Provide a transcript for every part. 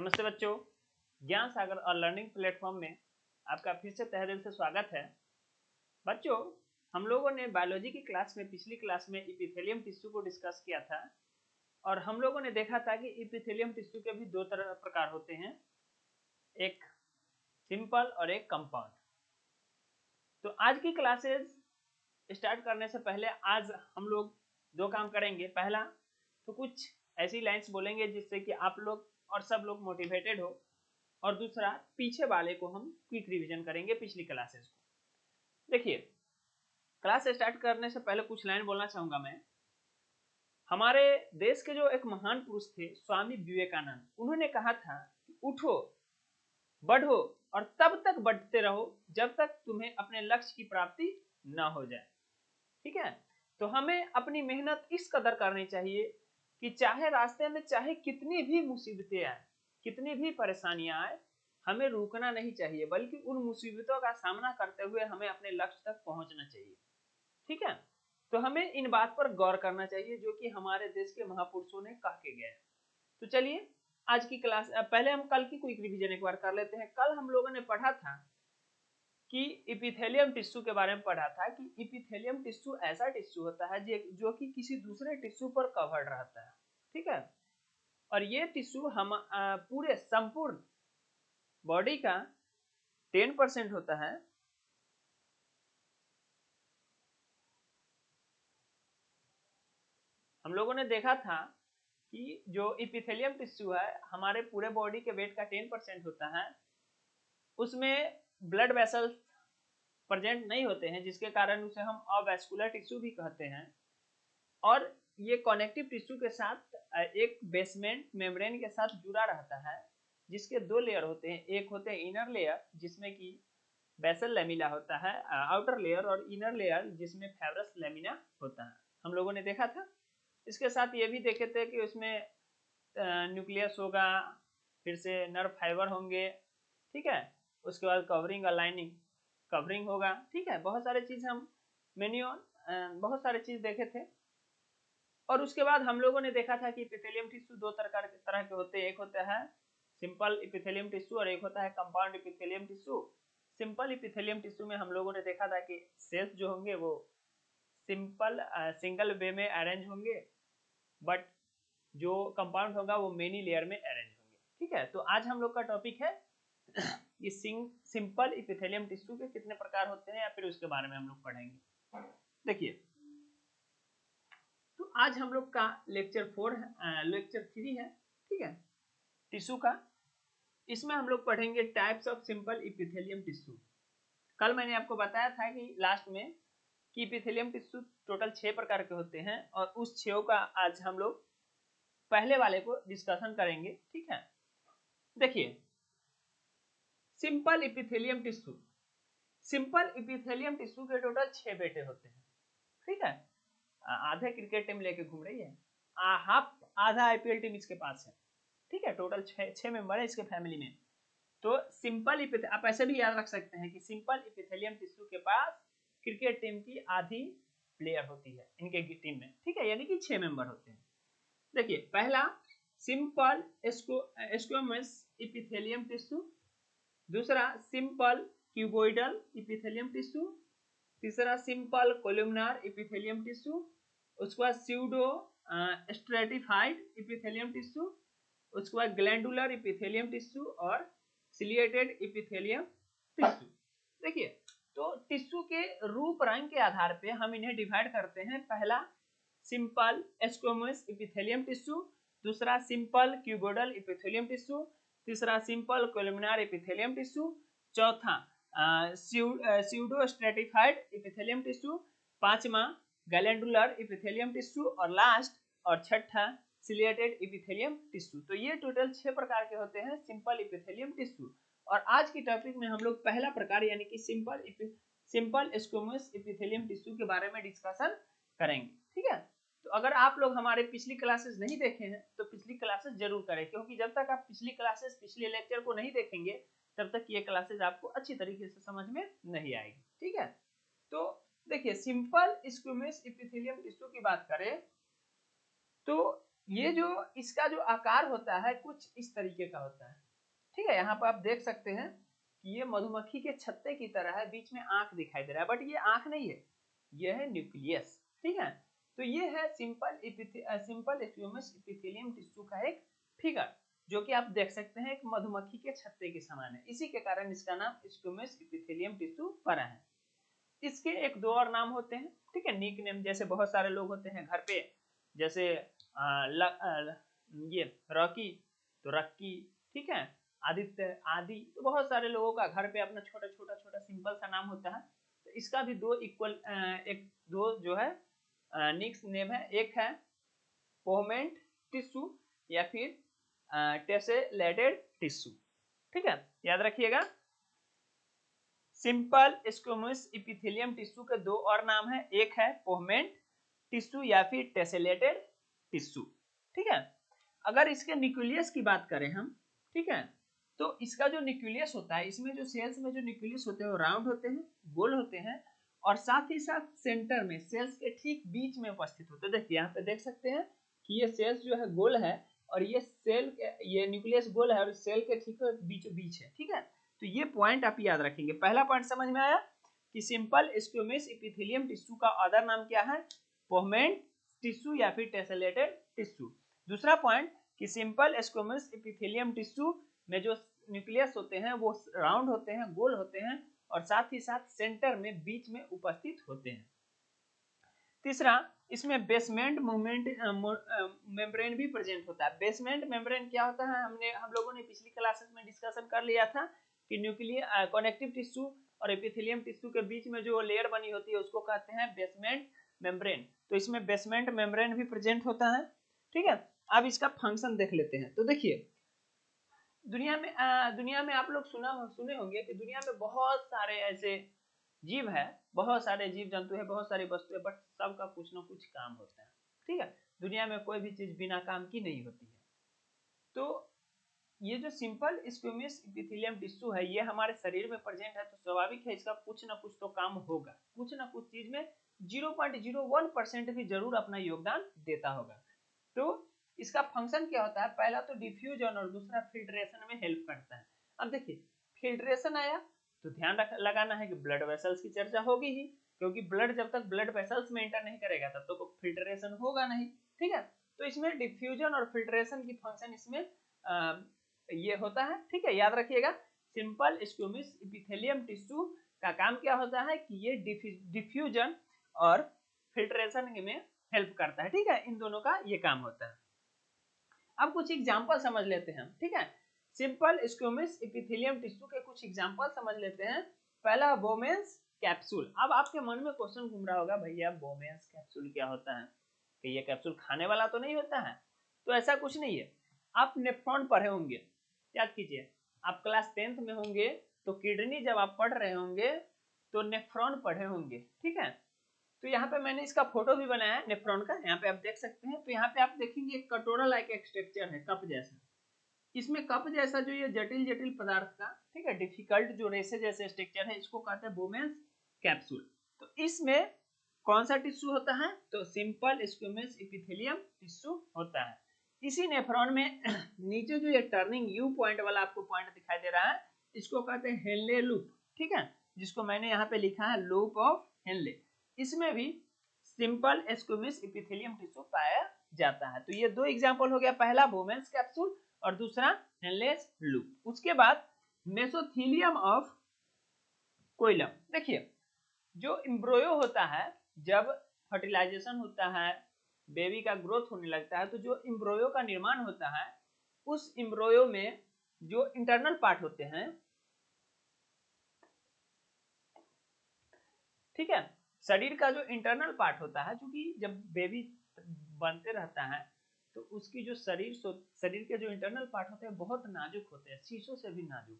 नमस्ते बच्चों, ज्ञान सागर और लर्निंग प्लेटफॉर्म में आपका फिर से तहे दिल से स्वागत है। बच्चों, हम लोगों ने बायोलॉजी की क्लास में पिछली क्लास में इपिथेलियम टिश्यू को डिस्कस किया था और हम लोगों ने देखा था कि इपिथेलियम टिश्यू के भी दो तरह प्रकार होते हैं, एक सिंपल और एक कंपाउंड। तो आज की क्लासेस स्टार्ट करने से पहले आज हम लोग दो काम करेंगे। पहला तो कुछ ऐसी लाइंस बोलेंगे जिससे कि आप लोग और सब लोग मोटिवेटेड हो, और दूसरा पीछे वाले को हम क्विक रिवीजन करेंगे पिछली क्लासेस को। देखिए, क्लास स्टार्ट करने से पहले कुछ लाइन बोलना चाहूंगा मैं। हमारे देश के जो एक महान पुरुष थे स्वामी विवेकानंद, उन्होंने कहा था कि उठो, बढ़ो और तब तक बढ़ते रहो जब तक तुम्हें अपने लक्ष्य की प्राप्ति न हो जाए। ठीक है, तो हमें अपनी मेहनत इस कदर करनी चाहिए कि चाहे रास्ते में चाहे कितनी भी मुसीबतें आए, कितनी भी परेशानियां आए, हमें रुकना नहीं चाहिए, बल्कि उन मुसीबतों का सामना करते हुए हमें अपने लक्ष्य तक पहुंचना चाहिए। ठीक है, तो हमें इन बात पर गौर करना चाहिए जो कि हमारे देश के महापुरुषों ने कह के गए। तो चलिए आज की क्लास, पहले हम कल की क्विक रिवीजन एक बार कर लेते हैं। कल हम लोगों ने पढ़ा था कि इपिथेलियम टिश्यू के बारे में पढ़ा था कि इपिथेलियम टिश्यू ऐसा टिश्यू होता है जो कि किसी दूसरे टिश्यू पर कवर्ड रहता है। ठीक है, और ये टिश्यू हम पूरे संपूर्ण बॉडी का 10% होता है। हम लोगों ने देखा था कि जो इपिथेलियम टिश्यू है हमारे पूरे बॉडी के वेट का 10% होता है। उसमें ब्लड वेसल्स प्रेजेंट नहीं होते हैं, जिसके कारण उसे हम अवैस्कुलर टिश्यू भी कहते हैं। और ये कनेक्टिव टिश्यू के साथ एक बेसमेंट मेम्ब्रेन के साथ जुड़ा रहता है, जिसके दो लेयर होते हैं। एक होते हैं इनर लेयर जिसमें कि बेसल लेमिना होता है, आउटर लेयर, और इनर लेयर जिसमें फाइब्रस लेमिना होता है। हम लोगों ने देखा था। इसके साथ ये भी देखे थे कि उसमें न्यूक्लियस होगा, फिर से नर्व फाइबर होंगे। ठीक है, उसके बाद कवरिंग अलाइनिंग कवरिंग होगा। ठीक है, बहुत सारे चीज हम मेन्यून बहुत सारे चीज देखे थे। और उसके बाद हम लोगों ने देखा था कि इपिथेलियम टिश्यू दो तरह के होते हैं। एक होता है सिंपल इपिथेलियम टिश्यू और एक होता है compound epithelium tissue. Simple epithelium tissue में हम लोगों ने देखा था कि सेल्स जो होंगे वो सिंपल सिंगल वे में अरेंज होंगे, बट जो कंपाउंड होगा वो मेनी लेयर में अरेंज होंगे। ठीक है, तो आज हम लोग का टॉपिक है ये सिंपल इपिथेलियम टिश्यू के कितने प्रकार होते हैं, या फिर उसके बारे में हम लोग पढ़ेंगे। देखिए, तो आज हम लोग का लेक्चर 3 है। ठीक है, टिश्यू का। इसमें हम लोग पढ़ेंगे types of simple epithelium tissue. कल मैंने आपको बताया था कि लास्ट में कि इपिथेलियम टिश्यू टोटल 6 प्रकार के होते हैं, और उस 6 का आज हम लोग पहले वाले को डिस्कशन करेंगे। ठीक है, देखिए, simple epithelium tissue. Simple epithelium tissue के टोटल 6 बेटे होते हैं। ठीक है, आधे क्रिकेट टीम लेके घूम रही है, आधा आईपीएल टीम इसके पास है। ठीक है, टोटल 6 मेंबर है इसके फैमिली में। तो सिंपल आप ऐसे भी याद रख सकते हैं कि सिंपल इपिथेलियम टिश्यू के पास क्रिकेट टीम की आधी प्लेयर होती है इनके टीम में। ठीक है, यानी कि 6 मेंबर होते हैं। देखिए, पहला सिंपल स्क्वैमस इपिथेलियम टिश्यू, दूसरा सिंपल क्यूबोइडल इपिथेलियम टिश्यू, तीसरा सिंपल कोलुमनार इपिथेलियम टिश्यू, उसके बाद स्यूडो स्ट्रेटिफाइड इपिथेलियम टिश्यू, उसके बाद ग्लैंडुलर इपिथेलियम टिश्यू और सिलिएटेड इपिथेलियम टिश्यू। देखिए, तो टिश्यू के रूप रंग के आधार पे हम इन्हें डिवाइड करते हैं। पहला सिंपल स्क्वैमस इपिथेलियम टिश्यू, दूसरा सिंपल क्यूबोइडल इपिथेलियम टिश्यू, तीसरा सिंपल कोलुमनार इपिथेलियम टिश्यू, चौथा स्यूडो स्ट्रेटिफाइड इपिथेलियम टिश्यू, पांचवा ग्लैंडुलर इपिथेलियम टिश्यू, और लास्ट और छठा सिलिएटेड इपिथेलियम टिश्यू। तो ये टोटल 6 प्रकार के होते हैं सिंपल इपिथेलियम टिश्यू। और आज की टॉपिक में हम लोग पहला प्रकार यानी कि सिंपल स्क्वैमस इपिथेलियम टिश्यू के बारे में डिस्कशन करेंगे। ठीक है, तो अगर आप लोग हमारे पिछली क्लासेस नहीं देखे हैं तो पिछली क्लासेस जरूर करें, क्योंकि जब तक आप पिछले लेक्चर को नहीं देखेंगे तब तक ये क्लासेस आपको अच्छी तरीके से समझ में नहीं आएगी। ठीक है, तो देखिए, सिंपल स्क्वैमस इपिथेलियम टिश्यू की बात करें तो ये जो इसका जो आकार होता है कुछ इस तरीके का होता है, ठीक है। यहाँ पर आप देख सकते हैं कि ये मधुमक्खी के छत्ते की तरह है, बीच में आंख दिखाई दे रहा है, बट ये आंख नहीं है, ये है न्यूक्लियस, ठीक है। तो ये है सिंपल स्क्यूमस एपिथेलियम टिश्यू का एक फिगर, जो कि आप देख सकते हैं एक मधुमक्खी के छत्ते के समान है, इसी के कारण इसका नाम स्क्यूमस एपिथेलियम टिश्यू पड़ा है। इसके एक दो और नाम होते हैं, ठीक है, निक नेम, जैसे बहुत सारे लोग होते हैं घर पे, जैसे ये रॉकी तो रक्की, ठीक है, आदित्य आदि, तो बहुत सारे लोगों का घर पे अपना छोटा छोटा छोटा सिंपल सा नाम होता है। तो इसका भी दो इक्वल एक दो जो है निक्स नेम है, एक है पोहमेंट टिश्यू या फिर टेसेलेटेड टिश्यू, ठीक है, याद रखिएगा। सिंपल स्क्वेमस एपिथेलियम टिश्यू के दो और नाम है, एक है पोहमेंट टिश्यू या फिर टेसेलेटेड टिश्यू, ठीक है। अगर इसके न्यूक्लियस की बात करें हम, ठीक है, तो इसका जो न्यूक्लियस होता है, इसमें जो सेल्स में जो न्यूक्लियस होते हैं वो राउंड होते हैं, गोल होते हैं, और साथ ही साथ सेंटर में सेल्स के ठीक बीच में उपस्थित होते हैं। देखिए यहाँ पे देख सकते हैं कि ये सेल्स जो है गोल है, और ये न्यूक्लियस गोल है, और सेल के ठीक बीचों बीच है, ठीक है। तो ये पॉइंट आप याद रखेंगे। पहला पॉइंट समझ में आया कि सिंपल स्क्वेमस एपिथेलियम टिश्यू का अदर नाम क्या है, पोहमेंट टिश्यू या फिर टेसेलेटेड टिश्यू। दूसरा पॉइंट कि सिंपल स्क्वेमस एपिथेलियम टिश्यू में जो न्यूक्लियस होते हैं वो राउंड होते हैं, गोल होते हैं, और साथ ही साथ सेंटर में बीच में उपस्थित होते हैं। तीसरा, इसमें बेसमेंट मूवमेंट मेम्ब्रेन भी प्रेजेंट होता है। बेसमेंट मेम्ब्रेन क्या होता है, हम लोगों ने पिछली क्लासेस में डिस्कशन कर लिया था कि न्यूक्लियर कनेक्टिव टिश्यू और एपिथेलियम टिश्यू के बीच में जो लेयर बनी होती है उसको कहते हैं बेसमेंट मेम्ब्रेन। तो इसमें बेसमेंट मेम्ब्रेन भी प्रेजेंट होता है, ठीक है। अब इसका फंक्शन देख लेते हैं। तो देखिए दुनिया में आप लोग सुने होंगे कि दुनिया में बहुत सारे ऐसे जीव है, बहुत सारे जीव जंतु है, बहुत सारी वस्तु है, बट सबका कुछ ना कुछ काम होता है, ठीक है। दुनिया में कोई भी चीज बिना काम की नहीं होती है। तो ये जो सिंपल स्क्वेमस एपिथेलियम टिश्यू है ये हमारे शरीर में प्रेजेंट है, तो स्वाभाविक है इसका कुछ ना कुछ तो काम होगा, कुछ ना कुछ चीज में 0.01% भी जरूर अपना योगदान देता होगा। तो इसका फंक्शन क्या होता है, पहला तो डिफ्यूजन और दूसरा फिल्ट्रेशन में हेल्प करता है। अब देखिए फिल्ट्रेशन आया तो ध्यान लगाना है कि ब्लड वेसल्स की चर्चा होगी ही, क्योंकि ब्लड जब तक ब्लड वेसल्स में एंटर नहीं करेगा तब तक तो फिल्ट्रेशन होगा नहीं, ठीक है। तो इसमें डिफ्यूजन और फिल्ट्रेशन की फंक्शन इसमें ये होता है, ठीक है, याद रखिएगा। सिंपल स्क्वेमस एपिथेलियम टिश्यू का काम क्या होता है कि ये डिफ्यूजन और फिल्ट्रेशन में हेल्प करता है, ठीक है, इन दोनों का ये काम होता है। अब कुछ एग्जांपल समझ लेते हैं, ठीक है, सिंपल स्क्वेमस एपिथेलियम टिश्यू के कुछ एग्जांपल समझ लेते हैं। पहला बोमेंस कैप्सूल। अब आपके मन में क्वेश्चन घूम रहा होगा, भैया बोमेंस कैप्सूल क्या होता है, कि ये कैप्सूल खाने वाला तो नहीं होता है? तो ऐसा कुछ नहीं है। आप नेफ्रॉन पढ़े होंगे, याद कीजिए, आप क्लास 10th में होंगे तो किडनी जब आप पढ़ रहे होंगे तो नेफ्रॉन पढ़े होंगे, ठीक है। तो यहाँ पे मैंने इसका फोटो भी बनाया है नेफ्रॉन का, यहाँ पे आप देख सकते हैं। तो यहाँ पे आप देखेंगे एक कटोरा लाइक एक स्ट्रक्चर है, कप जैसा। इसमें कप जैसा जो ये जटिल जटिल पदार्थ का, ठीक है, डिफिकल्ट जो रेसे जैसे स्ट्रक्चर है, इसको कहते हैं बोमेंस कैप्सूल। तो इसमें कौन सा टिश्यू होता है, तो सिंपल स्क्वेमस एपिथेलियम टिश्यू होता है। इसी नेफ्रॉन में नीचे जो ये टर्निंग यू पॉइंट वाला आपको पॉइंट दिखाई दे रहा है, इसको कहते हैं हेनले लूप, ठीक है, जिसको मैंने यहाँ पे लिखा है लूप ऑफ हेनले। इसमें भी सिंपल स्क्वेमस एपिथेलियम टिश्यू पाया जाता है। तो ये दो एग्जांपल हो गया, पहला बोमेंस कैप्सूल और दूसरा हेनलेस लूप। उसके बाद मेसोथीलियम ऑफ कोइलम। देखिए जो एम्ब्रियो होता है, जब फर्टिलाइजेशन होता है, बेबी का ग्रोथ होने लगता है, तो जो एम्ब्रियो का निर्माण होता है, उस एम्ब्रियो में जो इंटरनल पार्ट होते हैं, ठीक है, शरीर का जो इंटरनल पार्ट होता है, क्योंकि जब बेबी बनते रहता है तो उसकी जो शरीर के जो इंटरनल पार्ट होते हैं बहुत नाजुक होते हैं, शीशों से भी नाजुक,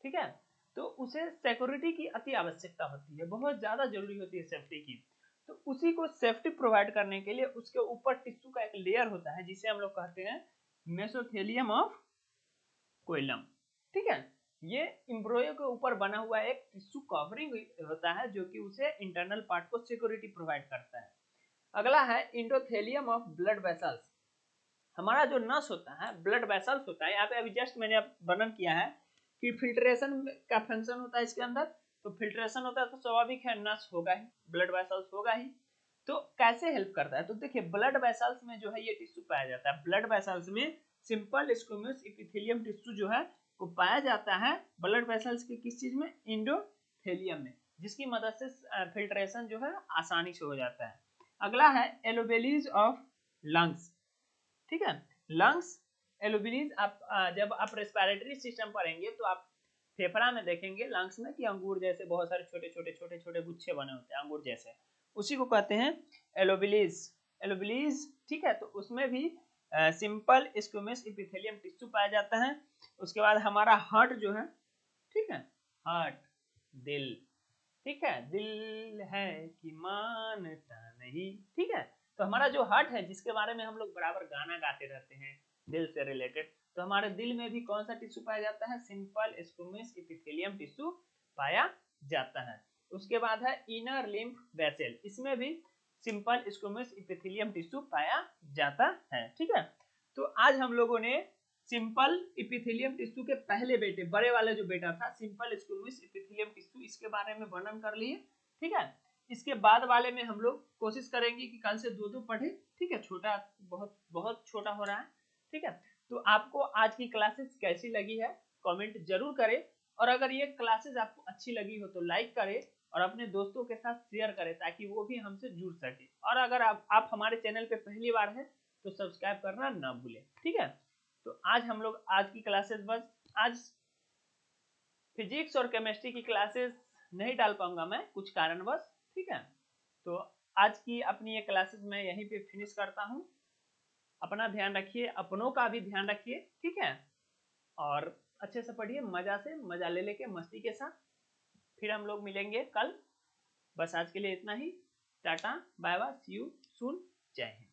ठीक है। तो उसे सिक्योरिटी की अति आवश्यकता होती है, बहुत ज्यादा जरूरी होती है सेफ्टी की। तो उसी को सेफ्टी प्रोवाइड करने के लिए उसके ऊपर टिश्यू का एक लेयर होता है, जिसे हम लोग कहते हैं मेसोथेलियम ऑफ कोइलम, ठीक है। ये एम्ब्रियो के ऊपर बना हुआ एक टिश्यू कवरिंग होता है, जो कि उसे इंटरनल पार्ट को सिक्योरिटी प्रोवाइड करता है। अगला है इंडोथेलियम ऑफ ब्लड वेसल्स। हमारा जो नस होता है, ब्लड वेसल्स होता है, यहाँ पे अभी जस्ट मैंने वर्णन किया है कि फिल्ट्रेशन का फंक्शन होता है इसके अंदर। तो फिल्ट्रेशन होता है तो स्वाभाविक है नस होगा ही, ब्लड वेसल्स होगा ही। तो कैसे हेल्प करता है, तो देखिए ब्लड वेसल्स में जो है ये टिश्यू पाया जाता है। ब्लड वेसल्स में सिंपल स्क्वेमस एपिथेलियम टिश्यू जो है वो पाया जाता है ब्लड वेसल्स के किस चीज में, इंडोथेलियम में, जिसकी मदद से फिल्ट्रेशन जो है आसानी से हो जाता है। अगला है एलोबेलीज ऑफ लंग्स। ठीक है, लंग्स एलोबेलीज, आप जब आप रेस्पिरेटरी सिस्टम पढ़ेंगे तो आप फेफड़ा में देखेंगे लंग्स में कि अंगूर जैसे बहुत सारे छोटे छोटे छोटे छोटे गुच्छे बने होते हैं अंगूर जैसे, उसी को कहते हैं एलोबेलीज। एलोबेलीज, ठीक है, तो उसमें भी सिंपल स्क्वेमस एपिथेलियम टिश्यू पाया जाता है। उसके बाद हमारा हार्ट जो है, ठीक है, हार्ट, दिल, ठीक है, दिल है कि मानता नहीं, ठीक है। तो हमारा जो हार्ट है जिसके बारे में हम लोग बराबर गाना गाते रहते हैं दिल से रिलेटेड, तो हमारे दिल में भी कौन सा टिश्यू पाया जाता है, सिंपल स्क्वेमस एपिथेलियम टिश्यू पाया जाता है। उसके बाद है इनर लिम्फ वेसल, इसमें भी सिंपल स्क्वेमस एपिथेलियम टिश्यू पाया जाता है। ठीक है, तो आज हम लोगों ने सिंपल एपिथेलियम टिश्यू के पहले बेटे, बड़े वाले जो बेटा था सिंपल स्क्वेमस एपिथेलियम टिश्यू, इसके बारे में वर्णन कर लिए। ठीक है, इसके बाद वाले में हम लोग कोशिश करेंगे कि कल से दो दो पढ़े। ठीक है, छोटा बहुत बहुत छोटा हो रहा है। ठीक है, तो आपको आज की क्लासेस कैसी लगी है कमेंट जरूर करें, और अगर ये क्लासेस आपको अच्छी लगी हो तो लाइक करें और अपने दोस्तों के साथ शेयर करें ताकि वो भी हमसे जुड़ सके। और अगर आप हमारे चैनल पे पहली बार हैं तो सब्सक्राइब करना ना भूलें। ठीक है, तो आज हम लोग आज की क्लासेस, बस आज फिजिक्स और केमिस्ट्री की क्लासेस नहीं डाल पाऊंगा मैं कुछ कारणवश। ठीक है, तो आज की अपनी ये क्लासेस मैं यहीं पे फिनिश करता हूँ। अपना ध्यान रखिए, अपनों का भी ध्यान रखिए। ठीक है, और अच्छे से पढ़िए, मजा से मजा ले लेके मस्ती के साथ। फिर हम लोग मिलेंगे कल। बस आज के लिए इतना ही, tata bye bye, see you soon, जय हिंद।